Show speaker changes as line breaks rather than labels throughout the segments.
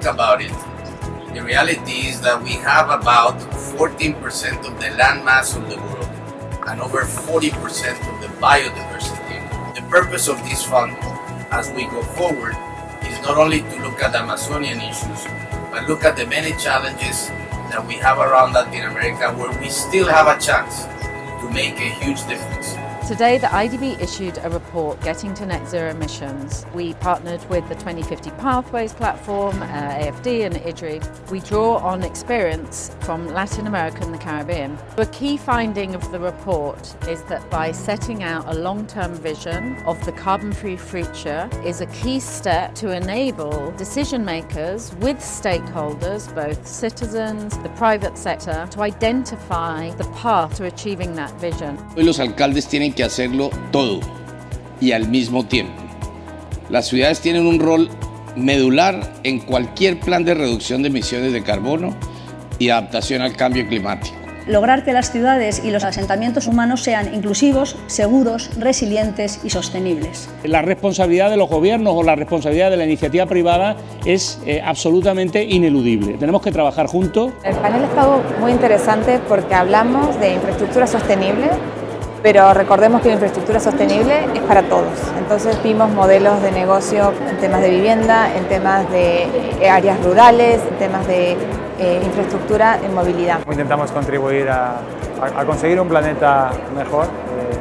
talk about it, the reality is that we have about 14% of the land mass of the world and over 40% of the biodiversity. The purpose of this fund, as we go forward, is not only to look at Amazonian issues, but look at the many challenges that we have around Latin America where we still have a chance to make a huge difference.
Today, the IDB issued a report getting to net zero emissions. We partnered with the 2050 Pathways platform, AFD and IDRI. We draw on experience from Latin America and the Caribbean. A key finding of the report is that by setting out a long-term vision of the carbon-free future is a key step to enable decision makers with stakeholders, both citizens, the private sector, to identify the path to achieving that vision.
Hoy los alcaldes tienen que hacerlo todo y al mismo tiempo. Las ciudades tienen un rol medular en cualquier plan de reducción de emisiones de carbono y adaptación al cambio climático.
Lograr que las ciudades y los asentamientos humanos sean inclusivos, seguros, resilientes y sostenibles.
La responsabilidad de los gobiernos o la responsabilidad de la iniciativa privada es absolutamente ineludible. Tenemos que trabajar juntos.
El panel ha estado muy interesante porque hablamos de infraestructura sostenible, pero recordemos que la infraestructura sostenible es para todos. Entonces vimos modelos de negocio en temas de vivienda, en temas de áreas rurales, en temas de infraestructura en movilidad.
Intentamos contribuir a conseguir un planeta mejor,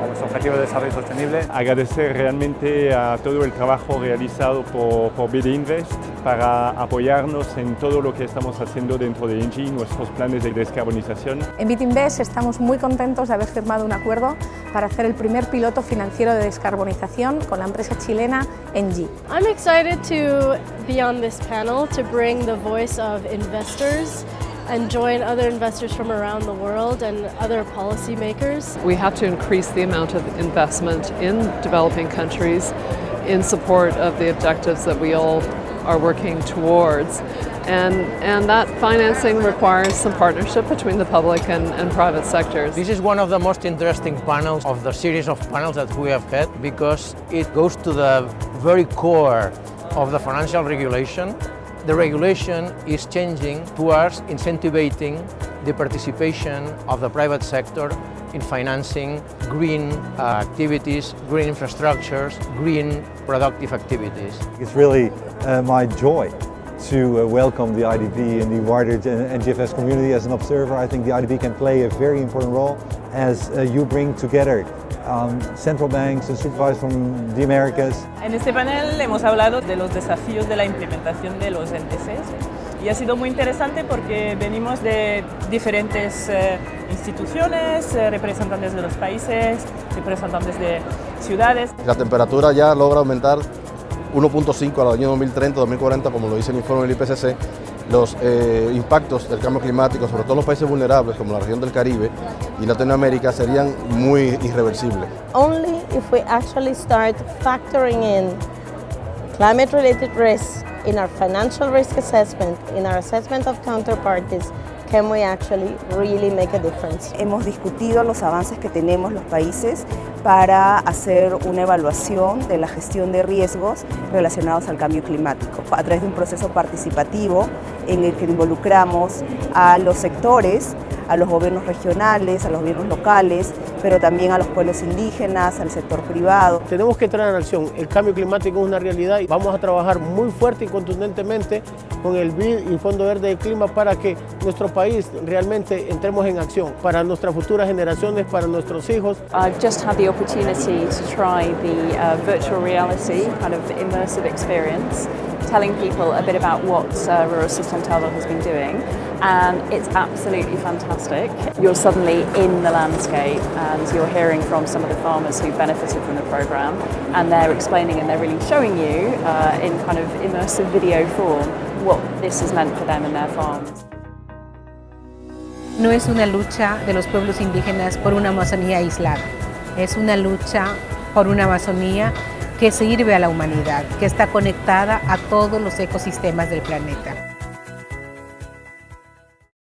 a los objetivos de desarrollo sostenible.
Agradecer realmente a todo el trabajo realizado por BIDInvest para apoyarnos en todo lo que estamos haciendo dentro de ENGIE, nuestros planes de descarbonización.
En BIDInvest estamos muy contentos de haber firmado un acuerdo para hacer el primer piloto financiero de descarbonización con la empresa chilena ENGIE.
I'm excited to be on this panel to bring the voice of investors and join other investors from around the world and other policymakers.
We have to increase the amount of investment in developing countries in support of the objectives that we all are working towards. And that financing requires some partnership between the public and private sectors.
This is one of the most interesting panels of the series of panels that we have had because it goes to the very core of the financial regulation. The regulation is changing towards incentivizing the participation of the private sector in financing green activities, green infrastructures, green productive activities.
It's really my joy to welcome the IDB in the wider NGFS community as an observer. I think the IDB can play a very important role as you bring together central banks and supervisors from the Americas.
En este panel hemos hablado de los desafíos de la implementación de los NDCs y ha sido muy interesante porque venimos de diferentes instituciones, representantes de los países, representantes de ciudades.
La temperatura ya logra aumentar 1.5 al año 2030-2040, como lo dice el informe del IPCC. Los impactos del cambio climático, sobre todo en los países vulnerables como la región del Caribe y Latinoamérica, serían muy irreversibles.
Only if we actually start factoring in climate-related risks in our financial risk assessment, in our assessment of counterparties, can we actually really make a difference.
Hemos discutido los avances que tenemos los países para hacer una evaluación de la gestión de riesgos relacionados al cambio climático a través de un proceso participativo en el que involucramos a los sectores, a los gobiernos regionales, a los gobiernos locales, pero también a los pueblos indígenas, al sector privado.
Tenemos que entrar en acción. El cambio climático es una realidad y vamos a trabajar muy fuerte y contundentemente con el BID y el Fondo Verde del Clima para que nuestro país realmente entremos en acción para nuestras futuras generaciones, para nuestros hijos.
I've just had the opportunity to try the virtual reality kind of immersive experience, telling people a bit about what Rural Sustentable has been doing, and it's absolutely fantastic. You're suddenly in the landscape and you're hearing from some of the farmers who benefited from the program, and they're explaining and they're really showing you in kind of immersive video form what this has meant for them and their farms.
No es una lucha de los pueblos indígenas por una Amazonía aislada, es una lucha por una Amazonía que sirve a la humanidad, que está conectada a todos los ecosistemas del planeta.